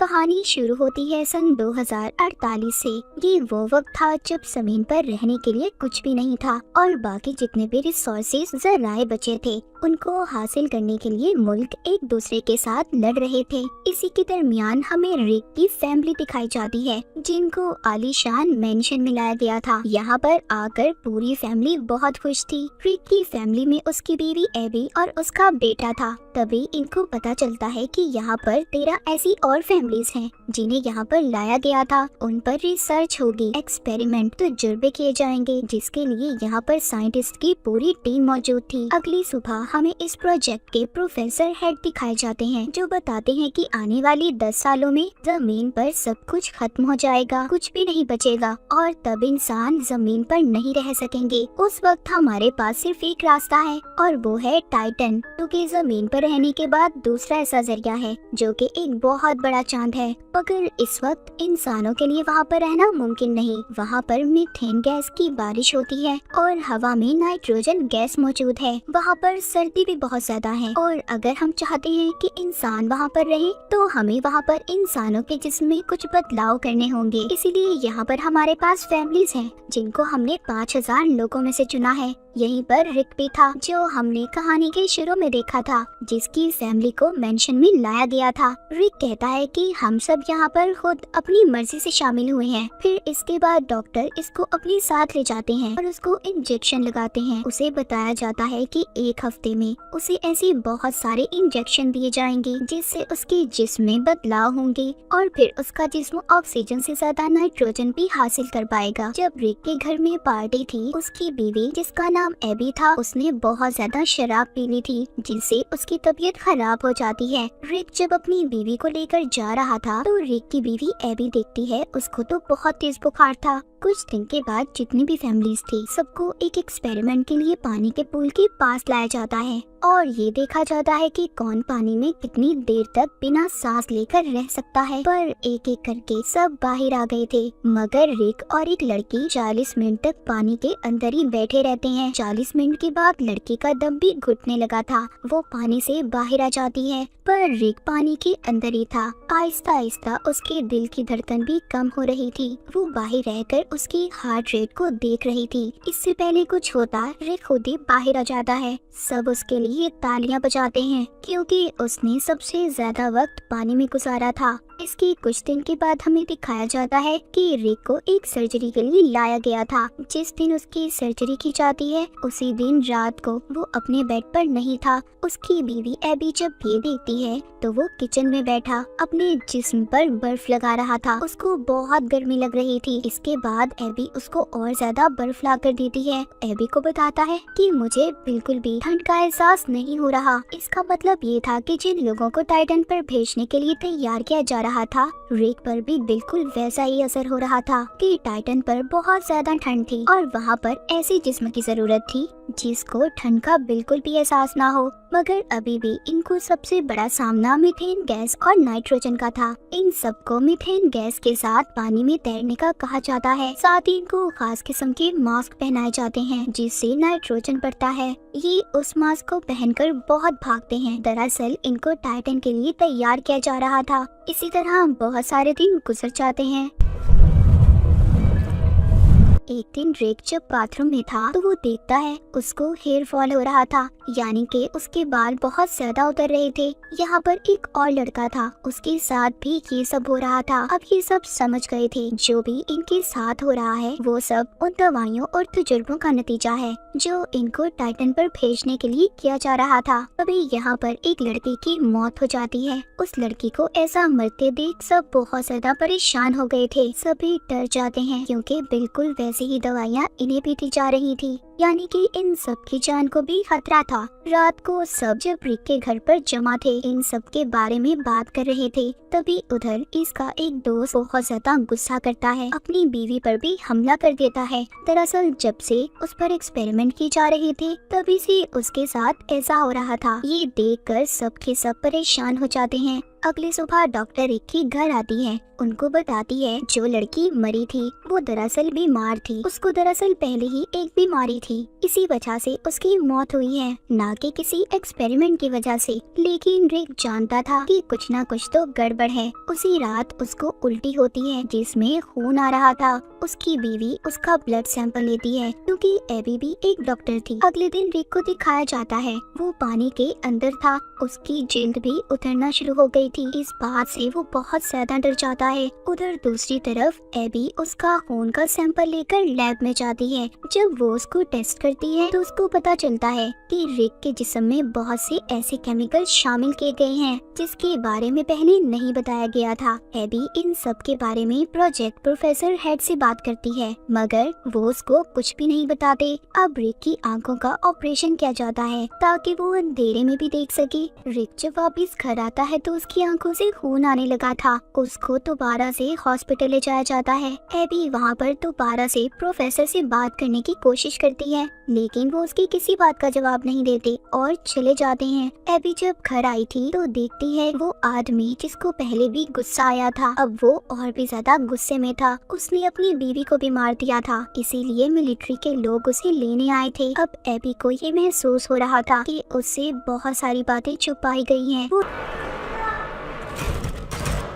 कहानी शुरू होती है सन 2048 से। ये वो वक्त था जब जमीन पर रहने के लिए कुछ भी नहीं था और बाकी जितने भी रिसोर्सेज जराए बचे थे उनको हासिल करने के लिए मुल्क एक दूसरे के साथ लड़ रहे थे। इसी के दरमियान हमें रिक की फैमिली दिखाई जाती है जिनको आलीशान मेंशन में लाया गया था। यहाँ पर आकर पूरी फैमिली बहुत खुश थी। रिक की फैमिली में उसकी बीवी एबी और उसका बेटा था। तभी इनको पता चलता है कि यहाँ पर 13 ऐसी और फैमिलीज हैं जिन्हें यहाँ पर लाया गया था। उन पर रिसर्च होगी, एक्सपेरिमेंट तजुर्बे किए जाएंगे जिसके लिए यहाँ पर साइंटिस्ट की पूरी टीम मौजूद थी। अगली सुबह हमें इस प्रोजेक्ट के प्रोफेसर हेड दिखाए जाते हैं जो बताते हैं कि आने वाली 10 सालों में जमीन पर सब कुछ खत्म हो जाएगा, कुछ भी नहीं बचेगा और तब इंसान जमीन पर नहीं रह सकेंगे। उस वक्त हमारे पास सिर्फ एक रास्ता है और वो है टाइटन, क्योंकि जमीन पर रहने के बाद दूसरा ऐसा जरिया है जो कि एक बहुत बड़ा चांद है। मगर इस वक्त इंसानों के लिए वहाँ पर रहना मुमकिन नहीं। वहाँ पर मीथेन गैस की बारिश होती है और हवा में नाइट्रोजन गैस मौजूद है। वहाँ पर सर्दी भी बहुत ज्यादा है और अगर हम चाहते हैं कि इंसान वहाँ पर रहे तो हमें वहाँ पर इंसानों के जिस्म में कुछ बदलाव करने होंगे। इसीलिए यहाँ पर हमारे पास फैमिलीज हैं जिनको हमने 5000 लोगों में से चुना है। यहीं पर रिक भी था जो हमने कहानी के शुरू में देखा था, जिसकी फैमिली को मेंशन में लाया गया था। रिक कहता है कि हम सब यहाँ पर खुद अपनी मर्जी से शामिल हुए हैं। फिर इसके बाद डॉक्टर इसको अपने साथ ले जाते हैं और उसको इंजेक्शन लगाते हैं। उसे बताया जाता है कि एक हफ्ते में उसे ऐसे बहुत सारे इंजेक्शन दिए जाएंगे जिससे उसके जिस्म में बदलाव होंगे और फिर उसका जिस्म ऑक्सीजन से ज्यादा नाइट्रोजन भी हासिल कर पाएगा। जब रिक के घर में पार्टी थी, उसकी बीवी जिसका नाम एबी था उसने बहुत ज्यादा शराब पी ली थी जिससे उसकी तबीयत खराब हो जाती है। रिक जब अपनी बीवी को लेकर जा रहा था तो रिक की बीवी एबी देखती है उसको तो बहुत तेज बुखार था। कुछ दिन के बाद जितनी भी फैमिलीज थी सबको एक एक्सपेरिमेंट के लिए पानी के पूल के पास लाया जाता है और ये देखा जाता है कि कौन पानी में कितनी देर तक बिना सांस लेकर रह सकता है। पर एक एक करके सब बाहर आ गए थे मगर रिक और एक लड़की 40 मिनट तक पानी के अंदर ही बैठे रहते हैं। 40 मिनट के बाद लड़की का दम भी घुटने लगा था, वो पानी से बाहर आ जाती है पर रिक पानी के अंदर ही था। आहिस्ता आहिस्ता उसके दिल की धड़कन भी कम हो रही थी। वो बाहर रहकर उसकी हार्ट रेट को देख रही थी। इससे पहले कुछ होता रिक खुद ही बाहर आ जाता है। सब उसके लिए तालियां बजाते हैं क्योंकि उसने सबसे ज्यादा वक्त पानी में गुजारा था। इसके कुछ दिन के बाद हमें दिखाया जाता है कि रिक को एक सर्जरी के लिए लाया गया था। जिस दिन उसकी सर्जरी की जाती है उसी दिन रात को वो अपने बेड पर नहीं था। उसकी बीवी एबी जब ये देखती है तो वो किचन में बैठा अपने जिस्म पर बर्फ लगा रहा था। उसको बहुत गर्मी लग रही थी। इसके बाद एबी उसको और ज्यादा बर्फ ला कर देती है। एबी को बताता है कि मुझे बिल्कुल भी ठंड का एहसास नहीं हो रहा। इसका मतलब ये था कि जिन लोगों को टाइटन पर भेजने के लिए तैयार किया जा रहा था रिक पर भी बिल्कुल वैसा ही असर हो रहा था कि टाइटन पर बहुत ज्यादा ठंड थी और वहाँ पर ऐसे जिस्म की जरूरत थी जिसको ठंड का बिल्कुल भी एहसास ना हो। मगर अभी भी इनको सबसे बड़ा सामना मीथेन गैस और नाइट्रोजन का था। इन सबको मीथेन गैस के साथ पानी में तैरने का कहा जाता है। साथ ही इनको खास किस्म के मास्क पहनाए जाते हैं जिससे नाइट्रोजन बढ़ता है। ये उस मास्क को पहनकर बहुत भागते हैं। दरअसल इनको टाइटन के लिए तैयार किया जा रहा था। इसी तरह बहुत सारे दिन गुजर जाते हैं। एक दिन रिक जब बाथरूम में था तो वो देखता है उसको हेयर फॉल हो रहा था, यानी कि उसके बाल बहुत ज्यादा उतर रहे थे। यहाँ पर एक और लड़का था, उसके साथ भी ये सब हो रहा था। अब ये सब समझ गए थे जो भी इनके साथ हो रहा है वो सब उन दवाइयों और तजुर्बों का नतीजा है जो इनको टाइटन पर भेजने के लिए किया जा रहा था। अभी यहाँ पर एक लड़के की मौत हो जाती है। उस लड़की को ऐसा मरते देख सब बहुत ज्यादा परेशान हो गए थे। सभी डर जाते हैं क्योंकि बिल्कुल वैसी ही दवाइयाँ इन्हें भी दी जा रही थी, यानी कि इन सब की जान को भी खतरा था। रात को सब जब रिक के घर पर जमा थे इन सब के बारे में बात कर रहे थे तभी उधर इसका एक दोस्त बहुत ज्यादा गुस्सा करता है, अपनी बीवी पर भी हमला कर देता है। दरअसल जब से उस पर एक्सपेरिमेंट की जा रही थी तभी से उसके साथ ऐसा हो रहा था। ये देखकर सब के सब परेशान हो जाते हैं। अगली सुबह डॉक्टर रिक के घर आती है, उनको बताती है जो लड़की मरी थी वो दरअसल बीमार थी। उसको दरअसल पहले ही एक बीमारी थी थी, इसी वजह से उसकी मौत हुई है, ना कि किसी एक्सपेरिमेंट की वजह से। लेकिन रिक जानता था कि कुछ ना कुछ तो गड़बड़ है। उसी रात उसको उल्टी होती है जिसमें खून आ रहा था। उसकी बीवी उसका ब्लड सैंपल लेती है क्योंकि एबी भी एक डॉक्टर थी। अगले दिन रिक को दिखाया जाता है वो पानी के अंदर था, उसकी जिल्द भी उतरना शुरू हो गई थी। इस बात से वो बहुत ज्यादा डर जाता है। उधर दूसरी तरफ एबी उसका खून का सैंपल लेकर लैब में जाती है। जब वो उसको टेस्ट करती है तो उसको पता चलता है कि रिक के जिस्म में बहुत से ऐसे केमिकल शामिल किए गए हैं जिसके बारे में पहले नहीं बताया गया था। एबी इन सब के बारे में प्रोजेक्ट प्रोफेसर हेड से बात करती है, मगर वो उसको कुछ भी नहीं बताते। अब रिक की आंखों का ऑपरेशन किया जाता है ताकि वो अंधेरे में भी देख सके। रिक जब वापिस घर आता है तो उसकी आंखों से खून आने लगा था। उसको दोबारा से हॉस्पिटल ले जाया जाता है। एबी वहाँ पर दोबारा से प्रोफेसर से बात करने की कोशिश करती है, लेकिन वो उसकी किसी बात का जवाब नहीं देते और चले जाते हैं। एबी जब घर आई थी तो देखती है वो आदमी जिसको पहले भी गुस्सा आया था, अब वो और भी ज्यादा गुस्से में था। उसने अपनी बीवी को भी मार दिया था, इसीलिए मिलिट्री के लोग उसे लेने आए थे। अब एबी को ये महसूस हो रहा था कि उससे बहुत सारी बातें छुपाई गई हैं। वो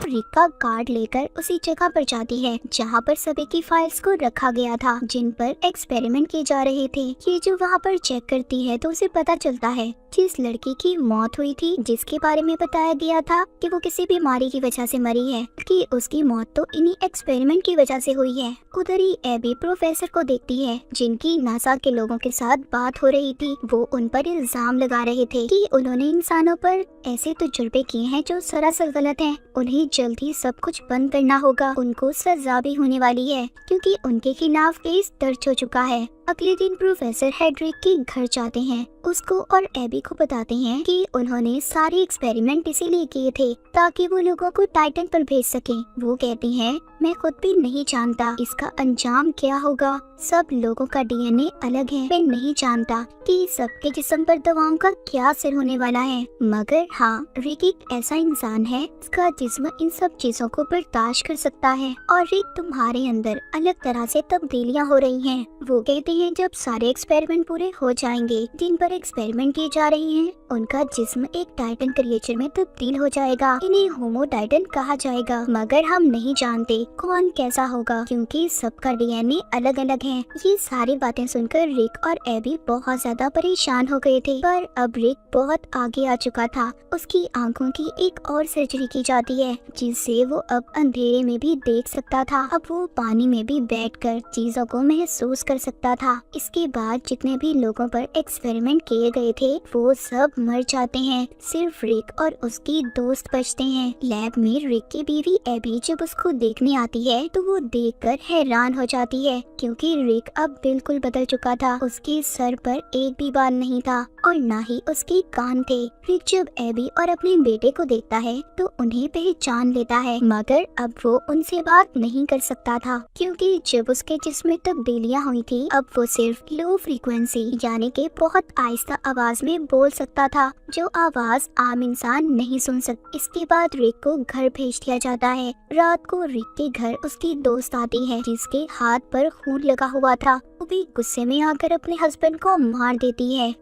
रिक का कार्ड लेकर उसी जगह पर जाती है जहाँ पर सभी की फाइल्स को रखा गया था जिन पर एक्सपेरिमेंट किए जा रहे थे। ये जो वहाँ पर चेक करती है तो उसे पता चलता है जिस लड़की की मौत हुई थी, जिसके बारे में बताया गया था कि वो किसी बीमारी की वजह से मरी है, कि उसकी मौत तो इन्हीं एक्सपेरिमेंट की वजह से हुई है। उधर ही एबी प्रोफेसर को देखती है जिनकी नासा के लोगों के साथ बात हो रही थी। वो उन पर इल्जाम लगा रहे थे कि उन्होंने इंसानों पर ऐसे तजुर्बे किए हैं जो सरासर गलत हैं। उन्हें जल्दी सब कुछ बंद करना होगा। उनको सजा भी होने वाली है क्योंकि उनके खिलाफ केस दर्ज हो चुका है। अगले दिन प्रोफेसर हेड्रिक के घर जाते हैं। उसको और एबी को बताते हैं कि उन्होंने सारे एक्सपेरिमेंट इसीलिए किए थे ताकि वो लोगों को टाइटन पर भेज सकें। वो कहती हैं, मैं खुद भी नहीं जानता इसका अंजाम क्या होगा। सब लोगों का डीएनए अलग है। मैं नहीं जानता कि सबके जिस्म पर दवाओं का क्या असर होने वाला है, मगर हाँ, रिक एक ऐसा इंसान है जिसका जिस्म इन सब चीजों को बर्दाश्त कर सकता है। और रिक, तुम्हारे अंदर अलग तरह से तब्दीलियाँ हो रही हैं। वो कहते हैं जब सारे एक्सपेरिमेंट पूरे हो जाएंगे जिन पर एक्सपेरिमेंट किए जा रहे हैं, उनका जिस्म एक टाइटन क्रिएचर में तब्दील हो जाएगा। इन्हें होमो टाइटन कहा जाएगा, मगर हम नहीं जानते कौन कैसा होगा क्योंकि सबका डीएनए अलग अलग है। ये सारी बातें सुनकर रिक और एबी बहुत ज्यादा परेशान हो गए थे, पर अब रिक बहुत आगे आ चुका था। उसकी आंखों की एक और सर्जरी की जाती है जिससे वो अब अंधेरे में भी देख सकता था। अब वो पानी में भी बैठकर चीजों को महसूस कर सकता था। इसके बाद जितने भी लोगों पर एक्सपेरिमेंट किए गए थे वो सब मर जाते हैं। सिर्फ रिक और उसकी दोस्त बचते हैं। लैब में रिक की बीवी एबी जब उसको देखने आती है तो वो देखकर हैरान हो जाती है क्योंकि रिक अब बिल्कुल बदल चुका था। उसके सर पर एक भी बाल नहीं था और ना ही उसके कान थे। रिक जब एबी और अपने बेटे को देखता है तो उन्हें पहचान लेता है, मगर अब वो उनसे बात नहीं कर सकता था क्योंकि जब उसके जिस्म में तब्दीलियां हुई थी अब वो सिर्फ लो फ्रीक्वेंसी यानी कि बहुत आहिस्ता आवाज में बोल सकता था, जो आवाज आम इंसान नहीं सुन सकता। इसके बाद रिक को घर भेज दिया जाता है। रात को रिक के घर उसकी दोस्त आती है जिसके हाथ पर खून लगा हुआ था। वो भी गुस्से में आकर अपने हस्बैंड को मार देती है।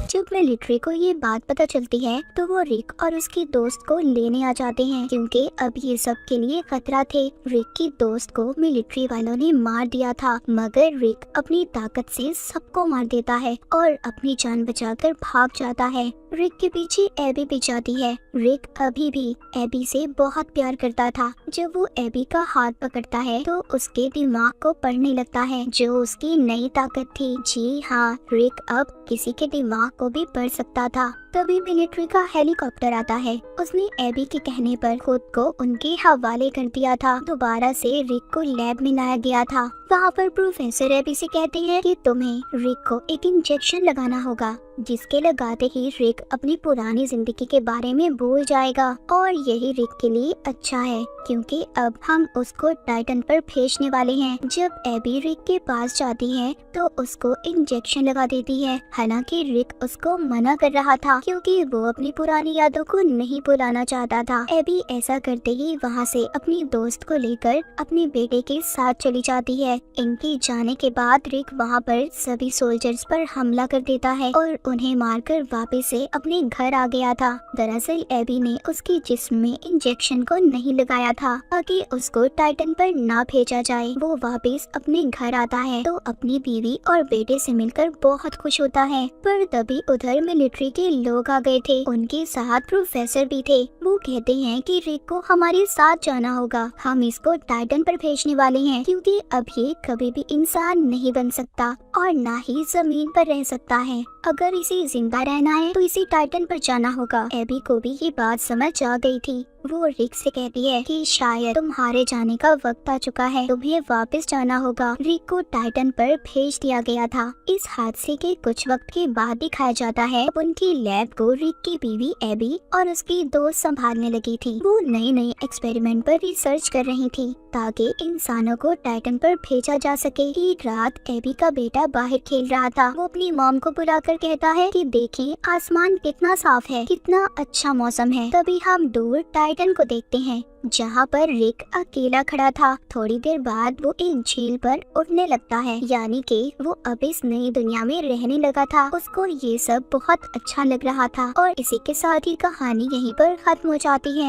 जब मिलिट्री को ये बात पता चलती है तो वो रिक और उसकी दोस्त को लेने आ जाते हैं क्योंकि अब ये सब के लिए खतरा थे। रिक की दोस्त को मिलिट्री वालों ने मार दिया था, मगर रिक अपनी ताकत से सबको मार देता है और अपनी जान बचाकर भाग जाता है। रिक के पीछे एबी भी जाती है। रिक अभी भी एबी से बहुत प्यार करता था। जब वो एबी का हाथ पकड़ता है तो उसके दिमाग को पढ़ने लगता है, जो उसकी नई ताकत थी। जी हाँ, रिक अब किसी के दिमाग को भी पढ़ सकता था। तभी मिलिट्री का हेलीकॉप्टर आता है। उसने एबी के कहने पर खुद को उनके हवाले कर दिया था। दोबारा से रिक को लैब में लाया गया था। वहाँ पर प्रोफेसर एबी से कहते हैं कि तुम्हें रिक को एक इंजेक्शन लगाना होगा, जिसके लगाते ही रिक अपनी पुरानी जिंदगी के बारे में भूल जाएगा और यही रिक के लिए अच्छा है क्योंकि अब हम उसको टाइटन पर भेजने वाले हैं। जब एबी रिक के पास जाती है तो उसको इंजेक्शन लगा देती है, हालांकि रिक उसको मना कर रहा था। क्योंकि वो अपनी पुरानी यादों को नहीं भुलाना चाहता था। एबी ऐसा करते ही वहाँ से अपनी दोस्त को लेकर अपने बेटे के साथ चली जाती है। इनके जाने के बाद रिक वहाँ पर सभी सोल्जर्स पर हमला कर देता है और उन्हें मारकर वापस से अपने घर आ गया था। दरअसल एबी ने उसके जिस्म में इंजेक्शन को नहीं लगाया था ताकि उसको टाइटन पर ना भेजा जाए। वो वापस अपने घर आता है तो अपनी बीवी और बेटे से मिलकर बहुत खुश होता है, पर तभी उधर मिलिट्री के लोग आ गए थे। उनके साथ प्रोफेसर भी थे। वो कहते हैं कि रिक को हमारे साथ जाना होगा, हम इसको टाइटन पर भेजने वाले हैं क्योंकि अब ये कभी भी इंसान नहीं बन सकता और ना ही जमीन पर रह सकता है। अगर इसे जिंदा रहना है तो इसे टाइटन पर जाना होगा। एबी को भी ये बात समझ आ गई थी। वो रिक से कहती है कि शायद तुम्हारे जाने का वक्त आ चुका है, तुम्हें वापस जाना होगा। रिक को टाइटन पर भेज दिया गया था। इस हादसे के कुछ वक्त के बाद दिखाया जाता है उनकी लैब को रिक की बीवी एबी और उसकी दोस्त संभालने लगी थी। वो नई नई एक्सपेरिमेंट पर रिसर्च कर रही थी ताकि इंसानों को टाइटन पर भेजा जा सके। एक रात एबी का बेटा बाहर खेल रहा था। वो अपनी मॉम को बुलाकर कहता है कि देखें आसमान कितना साफ है, कितना अच्छा मौसम है। तभी हम दूर टाइटन को देखते हैं जहाँ पर रिक अकेला खड़ा था। थोड़ी देर बाद वो एक झील पर उड़ने लगता है, यानी कि वो अब इस नई दुनिया में रहने लगा था। उसको ये सब बहुत अच्छा लग रहा था और इसी के साथ ही कहानी यहीं पर खत्म हो जाती है।